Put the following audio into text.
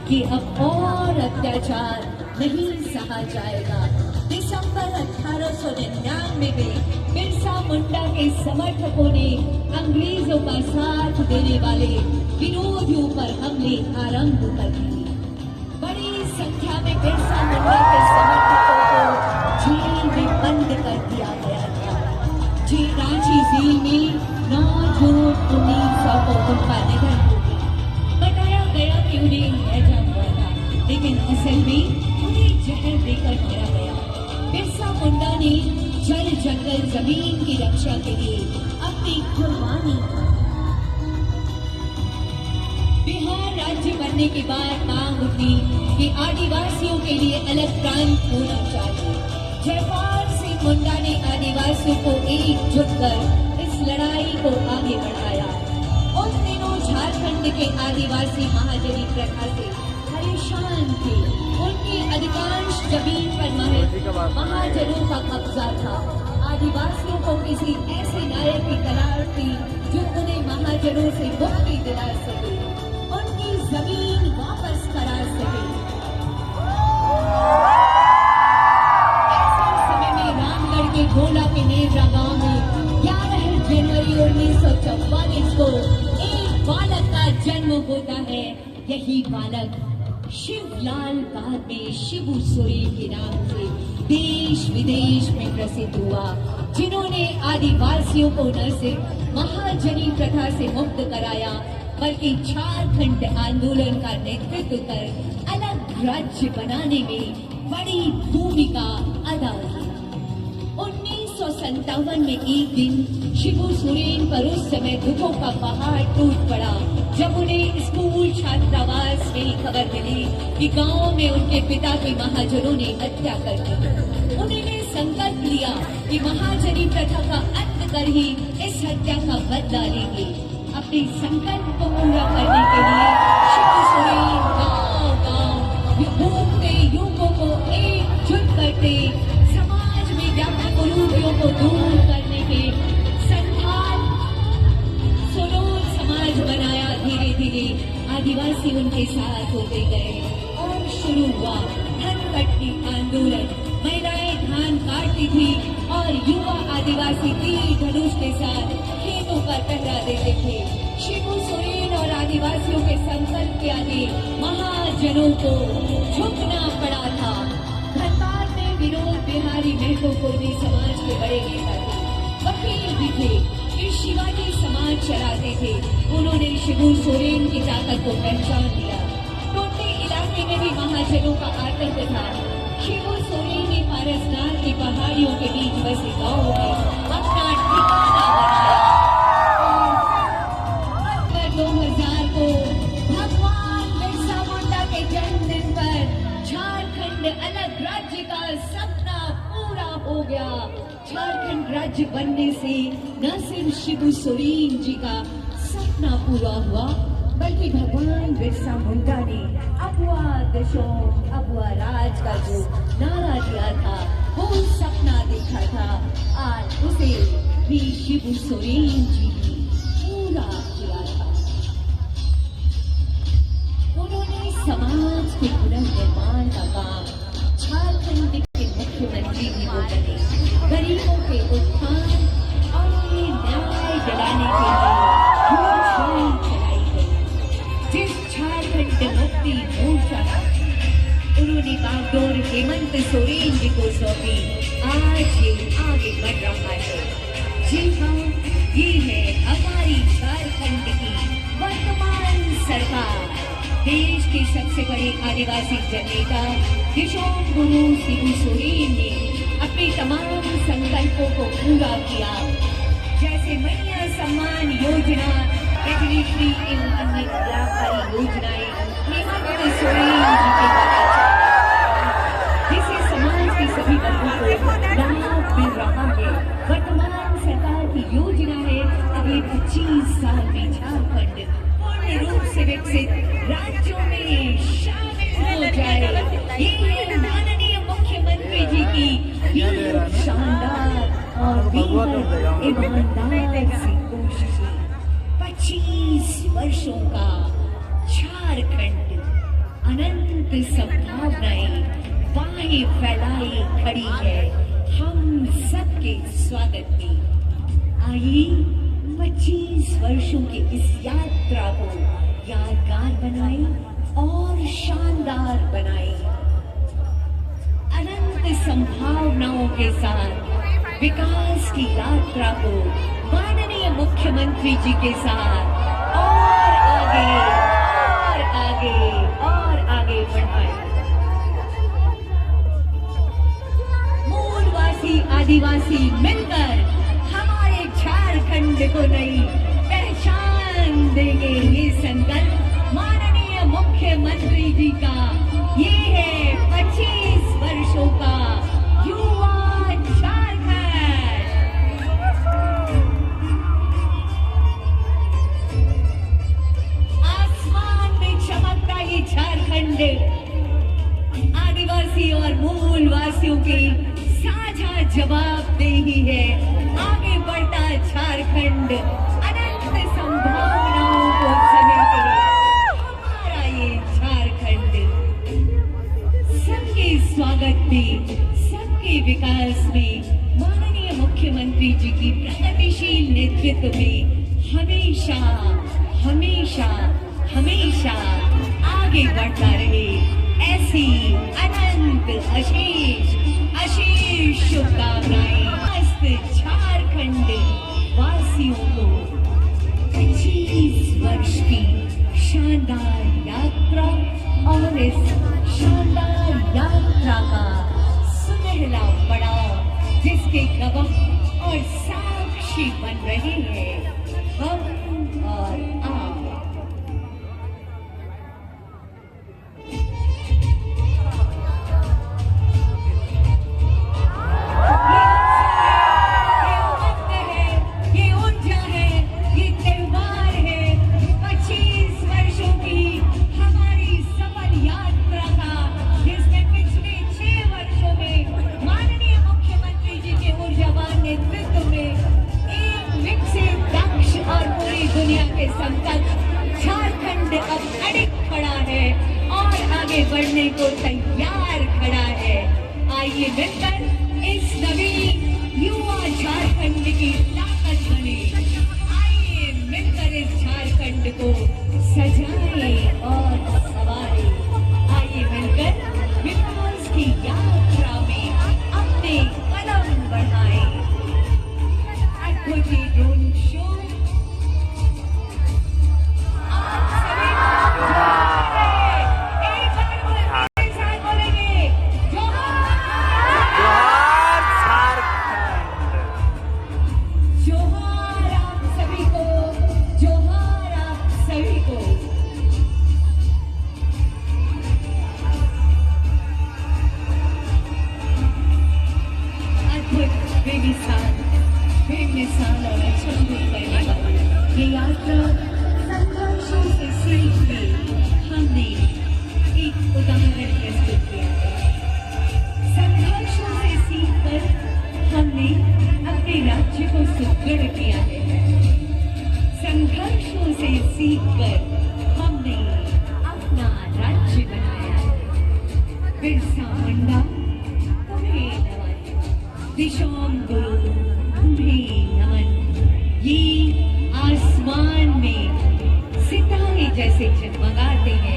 कि अब और अत्याचार नहीं सहा जाएगा। दिसंबर 1899 में बिरसा मुंडा के समर्थकों ने अंग्रेजों का साथ देने वाले विरोधियों पर हमले आरंभ कर दिए। बड़ी संख्या में बिरसा मुंडा के समर्थकों को जेल में बंद कर दिया गया था। रांची जेल में 9 जून 1900 को उनका निधन हो गया। बताया गया कि उन्हें भेजा हुआ था, लेकिन असल में उन्हें जहर देकर मारा गया। बिरसा मुंडा ने जल जंगल जमीन की रक्षा के लिए अपनी कुर्बानी दी। बिहार राज्य बनने के बाद मांग उठी कि आदिवासियों के लिए अलग प्रांत होना चाहिए। जयपाल सिंह मुंडा ने आदिवासियों को एकजुट कर इस लड़ाई को आगे बढ़ाया। उन दिनों झारखंड के आदिवासी महाजनी प्रथा से परेशान थे। उनकी अधिकांश जमीन पर महाजनों का कब्जा था। आदिवासियों को किसी ऐसे नायक की तलाश थी जो उन्हें महाजनों से मुक्ति दिला सके, उनकी जमीन वापस करा सके। ऐसे समय में रामगढ़ के गोला के नेवरा गांव में 11 जनवरी 1944 को एक बालक का जन्म होता है। यही बालक शिवलाल बाद में शिबू सोरेन के नाम से देश विदेश में प्रसिद्ध हुआ, जिन्होंने आदिवासियों को न सिर्फ महाजनी प्रथा से मुक्त कराया बल्कि झारखंड आंदोलन का नेतृत्व कर अलग राज्य बनाने में बड़ी भूमिका अदा की। 1957 में एक दिन शिबू सोरेन पर उस समय दुखों का पहाड़ टूट पड़ा जब उन्हें स्कूल छात्रावास में खबर मिली कि गांव में उनके पिता की महाजनों ने हत्या कर दी। उन्होंने संकल्प लिया कि महाजनी प्रथा का अंत कर ही इस हत्या का बदला लेंगे। अपने संकल्प को पूरा करने के लिए शिबू सोरेन गांव-गांव घूमते युवकों को एकजुट करते, समाज में व्यापक कुरीतियों को दूर करने के संथाल सोलोन समाज बनाया। धीरे धीरे आदिवासी उनके साथ होते गए और शुरू हुआ धन कटनी आंदोलन। महिलाएं धान काटती थी और युवा आदिवासी तीर धनुष के साथ खेतों पर पहरा देते थे। शिबू सोरेन और आदिवासियों के संकल्प के आगे महाजनों को झुकना पड़ा था। धनबाद में विनोद बिहारी महतो कुर्मी समाज के बड़े नेता थे, वकील भी थे, वे शिवाजी समाज चलाते थे। उन्होंने शिबू सोरेन की ताकत को पहचान लिया। टोटे इलाके में भी महाजनों का आतंक था। शिबू सोरेन ने पारसनाथ की पहाड़ियों के बीच बसे गांव में अपना ठिकाना बनाया। 2000 को भगवान बिरसा मुंडा के जन्मदिन पर झारखंड अलग राज्य का सपना पूरा हो गया। झारखंड राज्य बनने से न सिर्फ शिबू सोरेन जी का सपना पूरा हुआ बल्कि भगवान बिरसा मुंडा ने अबुआ देशों अबुआ राज का जो नारा दिया था, वो सपना देखा था, आज उसे भी शिबू सोरेन जी ने पूरा किया था। उन्होंने समाज के पुनर्निर्माण का काम झारखंड के मुख्यमंत्री भी हो बने। गरीबों के उत्थान और उन्हें न्याय दिलाने के लिए मुहिम चलाई गई। जिस झारखंड मुक्ति मोर्चा उन्होंने बागडोर हेमंत सोरेन जी को सौंपी, आज ये आगे बढ़ रहा है। जी हाँ, ये है हमारी झारखंड की वर्तमान सरकार। देश के सबसे बड़े आदिवासी जननेता किशोर गुरु शिबू सोरेन ने अपने तमाम संकल्पों को पूरा किया, जैसे मैया सम्मान योजना, बिजली फ्री एवं अन्य लाभकारी योजनाएं हेमंत सोरेन जी के द्वारा जिससे समाज के सभी वर्गों को लाभ मिल रहा है। वर्तमान सरकार विकसित राज्यों में शामिल हो जाए। ये है माननीय मुख्यमंत्री जी की ये शानदार और बेहद ईमानदार सी कोशिश। 25 वर्षों का झारखंड अनंत संभावनाएं बाहें फैलाए खड़ी है हम सबके स्वागत में। आइए 25 वर्षों की इस यात्रा को यादगार बनाए और शानदार बनाए। अनंत संभावनाओं के साथ विकास की यात्रा को माननीय मुख्यमंत्री जी के साथ और आगे बढ़ाए। मूलवासी आदिवासी मिलकर हमारे झारखंड को नई पहचान देंगे। ये संकल्प माननीय मुख्यमंत्री जी का ये है 25 वर्षों का युवा झारखंड। आसमान में चमकता ये झारखंड आदिवासी और मूलवासियों की साझा जवाबदेही है। आगे बढ़ता झारखंड अनंत संभावनाओं को समेटे हमारा ये झारखंड सबके स्वागत में, सबके विकास में माननीय मुख्यमंत्री जी की प्रगतिशील नेतृत्व में हमेशा हमेशा हमेशा आगे बढ़ता रहे। ऐसी अनंत अशेष शुभकामनाएं समस्त झारखंड वासियों को 25 वर्ष की शानदार यात्रा और इस शानदार यात्रा का सुनहला पड़ाव जिसके गवाह और साक्षी बन रहे हैं हम और आप। झारखंड अब अड़िग खड़ा है और आगे बढ़ने को तैयार खड़ा है। आइए मिलकर इस नवीन युवा झारखंड की ताकत बने। आइए मिलकर इस झारखंड को सजाएं और संवारें। आइए मिलकर विकास की यात्रा में अपने कदम बढ़ाएं। अद्भुत ड्रोन शो बेमिसाल और अचंभित करने वाली ये यात्रा संघर्षों से सीख के हमने एक उदाहरण प्रस्तुत किया है। संघर्षों से सीखकर हमने अपने राज्य को सुदृढ़ किया है। संघर्षों से सीखकर हमने अपना राज्य बनाया है। बिरसा मुंडा तुम्हें नमन, दिशोम गुरु तुम्हें नमन। ये आसमान में सितारे जैसे जगमगाते हैं।